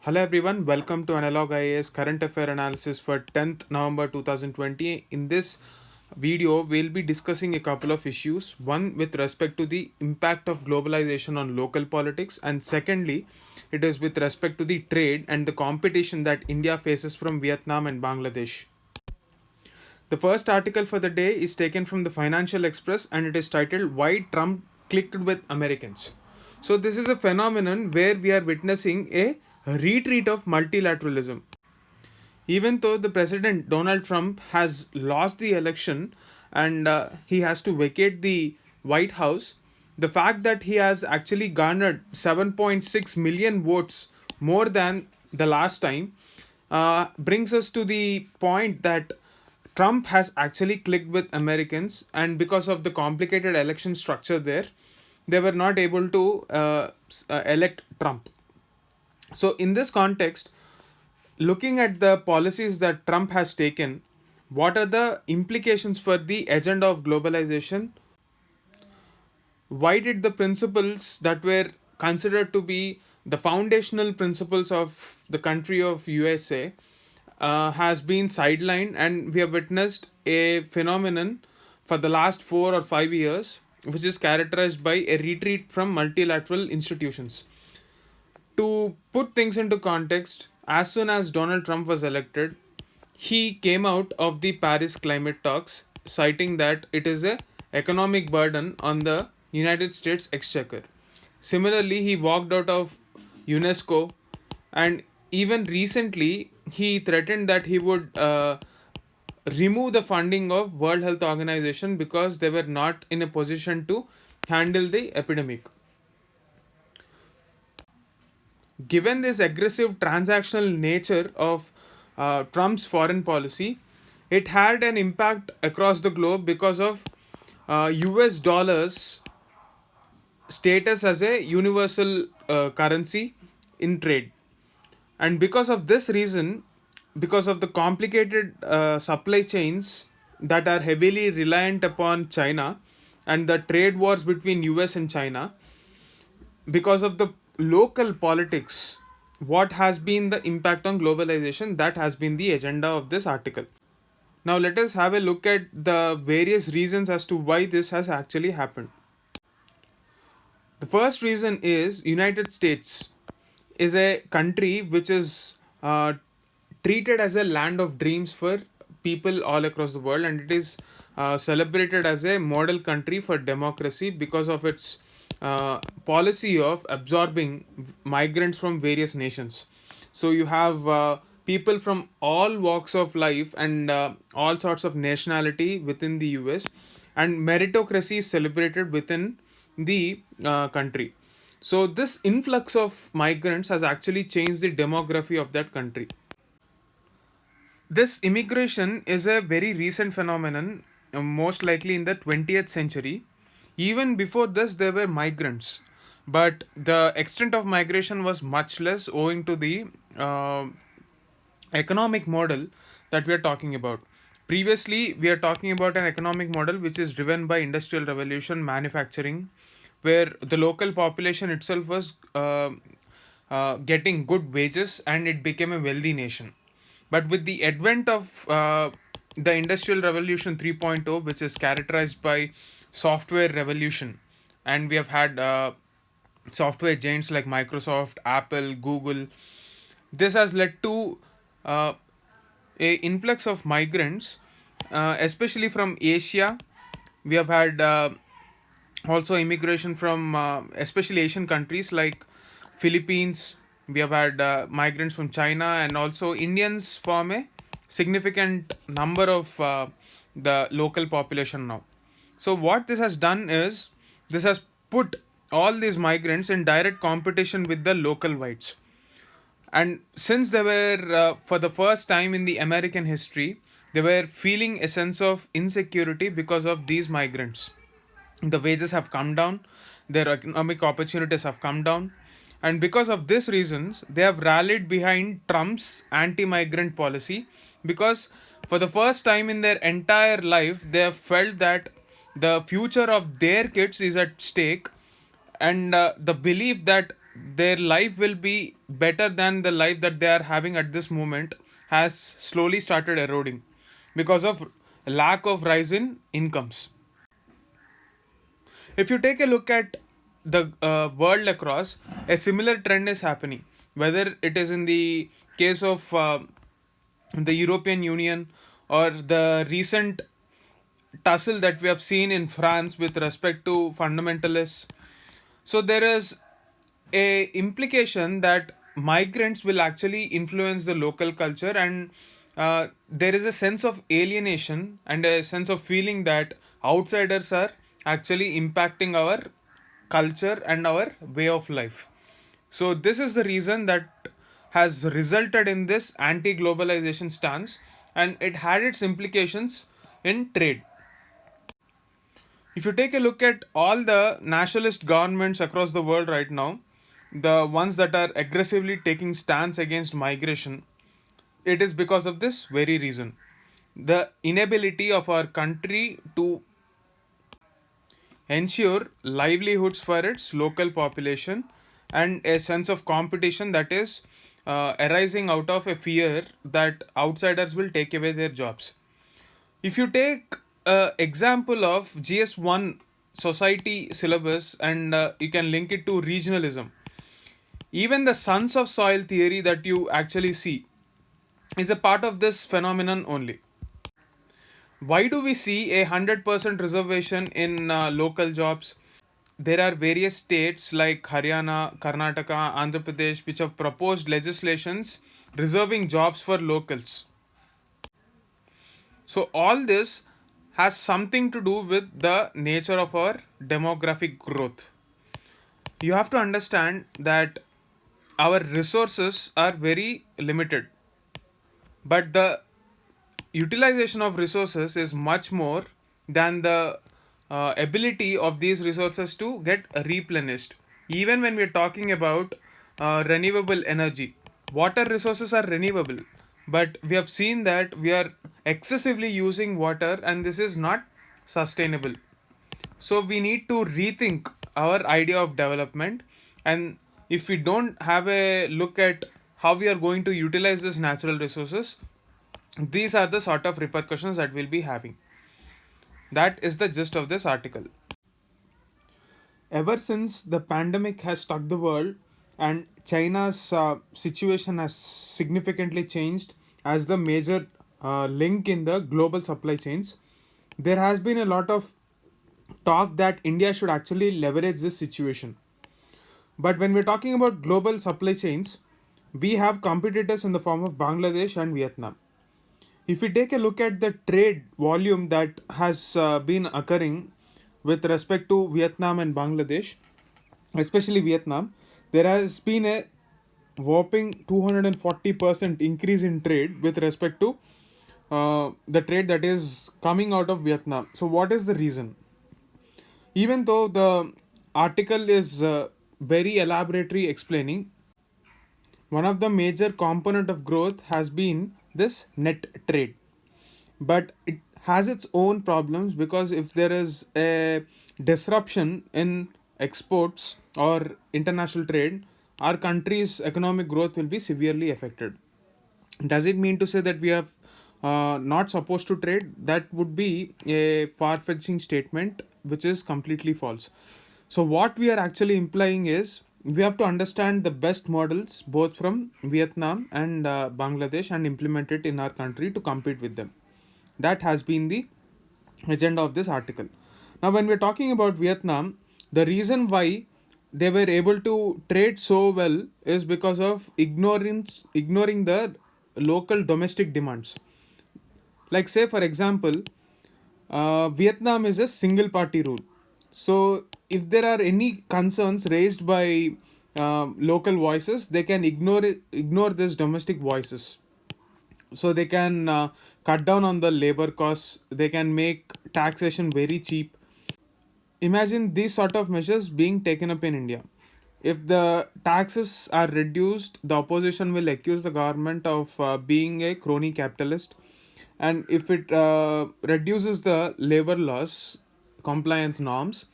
Hello everyone, welcome to Analog IAS Current Affair Analysis for 10th November 2020. In this video, we'll be discussing a couple of issues. One with respect to the impact of globalization on local politics, and secondly, it is with respect to the trade and the competition that India faces from Vietnam and Bangladesh. The first article for the day is taken from the Financial Express and it is titled Why Trump Clicked with Americans. So, this is a phenomenon where we are witnessing a retreat of multilateralism. Even though the president Donald Trump has lost the election and he has to vacate the White House, the fact that he has actually garnered 7.6 million votes more than the last time brings us to the point that Trump has actually clicked with Americans, and because of the complicated election structure there, they were not able to elect Trump. So, in this context, looking at the policies that Trump has taken, what are the implications for the agenda of globalization? Why did the principles that were considered to be the foundational principles of the country of USA has been sidelined, and we have witnessed a phenomenon for the last 4 or 5 years which is characterized by a retreat from multilateral institutions. To put things into context, as soon as Donald Trump was elected, he came out of the Paris climate talks, citing that it is a economic burden on the United States exchequer. Similarly, he walked out of UNESCO, and even recently, he threatened that he would remove the funding of World Health Organization because they were not in a position to handle the epidemic. Given this aggressive transactional nature of Trump's foreign policy, it had an impact across the globe because of US dollars status as a universal currency in trade. And because of this reason, because of the complicated supply chains that are heavily reliant upon China and the trade wars between US and China, because of the local politics, what has been the impact on globalization? That has been the agenda of this article. Now let us have a look at the various reasons as to why this has actually happened. The first reason is United States is a country which is treated as a land of dreams for people all across the world, and it is celebrated as a model country for democracy because of its policy of absorbing migrants from various nations. So you have people from all walks of life and all sorts of nationality within the US, and meritocracy is celebrated within the country. So this influx of migrants has actually changed the demography of that country. This immigration is a very recent phenomenon, most likely in the 20th century. Even before this, there were migrants, but the extent of migration was much less owing to the economic model that we are talking about. Previously, we are talking about an economic model which is driven by industrial revolution, manufacturing, where the local population itself was getting good wages and it became a wealthy nation. But with the advent of the industrial revolution 3.0, which is characterized by software revolution, and we have had software giants like Microsoft, Apple, Google, this has led to uh, a influx of migrants, especially from Asia. We have had also immigration from especially Asian countries like Philippines. We have had migrants from China, and also Indians form a significant number of the local population now. So what this has done is this has put all these migrants in direct competition with the local whites. And since they were, for the first time in the American history, they were feeling a sense of insecurity because of these migrants. The wages have come down, their economic opportunities have come down, and because of these reasons, they have rallied behind Trump's anti migrant policy because for the first time in their entire life, they have felt that the future of their kids is at stake, and the belief that their life will be better than the life that they are having at this moment has slowly started eroding because of lack of rise in incomes. If you take a look at the world across, a similar trend is happening. Whether it is in the case of the European Union or the recent tussle that we have seen in France with respect to fundamentalists. So there is a implication that migrants will actually influence the local culture, and there is a sense of alienation and a sense of feeling that outsiders are actually impacting our culture and our way of life. So this is the reason that has resulted in this anti-globalization stance, and it had its implications in trade. If you take a look at all the nationalist governments across the world right now, the ones that are aggressively taking stance against migration, it is because of this very reason. The inability of our country to ensure livelihoods for its local population, and a sense of competition that is arising out of a fear that outsiders will take away their jobs. If you take example of GS1 society syllabus, and you can link it to regionalism, even the sons of soil theory that you actually see is a part of this phenomenon only. Why do we see a 100% reservation in local jobs? There are various states like Haryana, Karnataka, Andhra Pradesh which have proposed legislations reserving jobs for locals. So all this has something to do with the nature of our demographic growth. You have to understand that our resources are very limited, but the utilization of resources is much more than the ability of these resources to get replenished. Even when we're talking about renewable energy, water resources are renewable, but we have seen that we are excessively using water, and this is not sustainable. So we need to rethink our idea of development, and if we don't have a look at how we are going to utilize these natural resources, these are the sort of repercussions that we'll be having. That is the gist of this article. Ever since the pandemic has struck the world and China's situation has significantly changed as the major link in the global supply chains, there has been a lot of talk that India should actually leverage this situation. But when we're talking about global supply chains, we have competitors in the form of Bangladesh and Vietnam. If we take a look at the trade volume that has been occurring with respect to Vietnam and Bangladesh, especially Vietnam, there has been a whopping 240% increase in trade with respect to the trade that is coming out of Vietnam. So, what is the reason? Even though the article is very elaborately explaining, one of the major component of growth has been this net trade, but it has its own problems because if there is a disruption in exports or international trade, our country's economic growth will be severely affected. Does it mean to say that we are not supposed to trade? That would be a far-fetching statement which is completely false. So what we are actually implying is we have to understand the best models both from Vietnam and Bangladesh and implement it in our country to compete with them. That has been the agenda of this article. Now, when we're talking about Vietnam, the reason why they were able to trade so well is because of ignoring the local domestic demands. Like, say, for example, Vietnam is a single party rule. So, if there are any concerns raised by local voices, they can ignore these domestic voices. So they can cut down on the labor costs. They can make taxation very cheap. Imagine these sort of measures being taken up in India. If the taxes are reduced, the opposition will accuse the government of being a crony capitalist. And if it reduces the labor laws, compliance norms,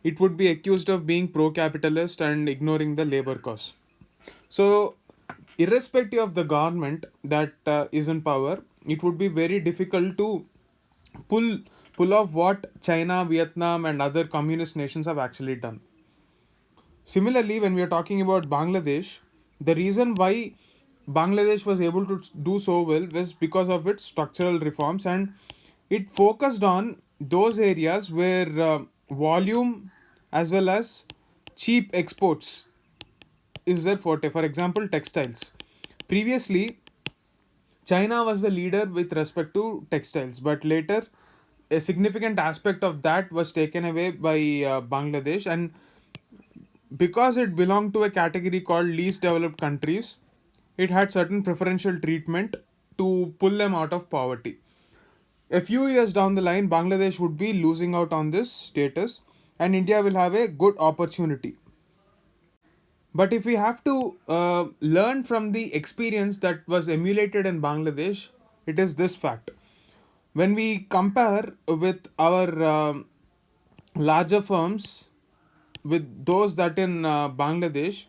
it would be accused of being pro capitalist and ignoring the labor costs. So, irrespective of the government that is in power, it would be very difficult to pull pull off what China, Vietnam, and other communist nations have actually done. Similarly, when we are talking about Bangladesh, the reason why Bangladesh was able to do so well was because of its structural reforms, and it focused on those areas where volume as well as cheap exports is their forte. For example, textiles. Previously, China was the leader with respect to textiles, but later a significant aspect of that was taken away by Bangladesh, and because it belonged to a category called least developed countries, it had certain preferential treatment to pull them out of poverty. A few years down the line, Bangladesh would be losing out on this status, and India will have a good opportunity. But if we have to learn from the experience that was emulated in Bangladesh, it is this fact. When we compare with our larger firms with those that in Bangladesh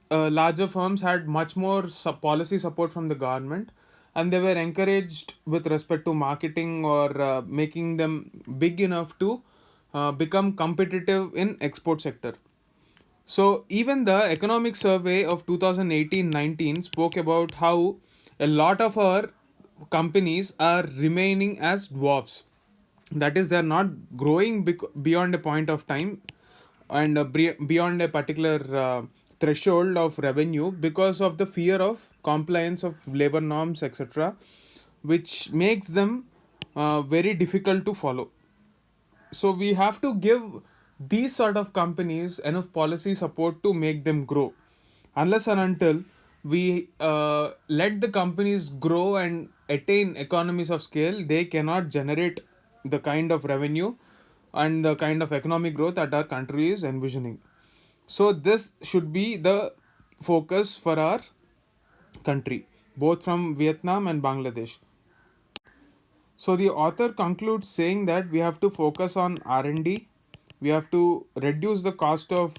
larger firms had much more policy support from the government, and they were encouraged with respect to marketing or making them big enough to become competitive in export sector. So even the economic survey of 2018-19 spoke about how a lot of our companies are remaining as dwarfs. That is, they're not growing beyond a point of time and beyond a particular threshold of revenue because of the fear of compliance of labor norms, etc., which makes them very difficult to follow. So we have to give these sort of companies enough policy support to make them grow. Unless and until we let the companies grow and attain economies of scale, they cannot generate the kind of revenue and the kind of economic growth that our country is envisioning. So this should be the focus for our country, both from Vietnam and Bangladesh. So the author concludes saying that we have to focus on R&D. We have to reduce the cost of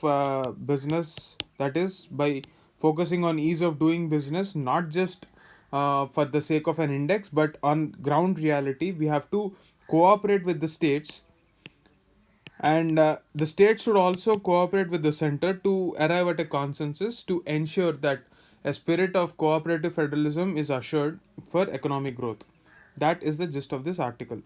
business. That is by focusing on ease of doing business, not just for the sake of an index, but on ground reality. We have to cooperate with the states, and the states should also cooperate with the center to arrive at a consensus to ensure that a spirit of cooperative federalism is assured for economic growth. That is the gist of this article.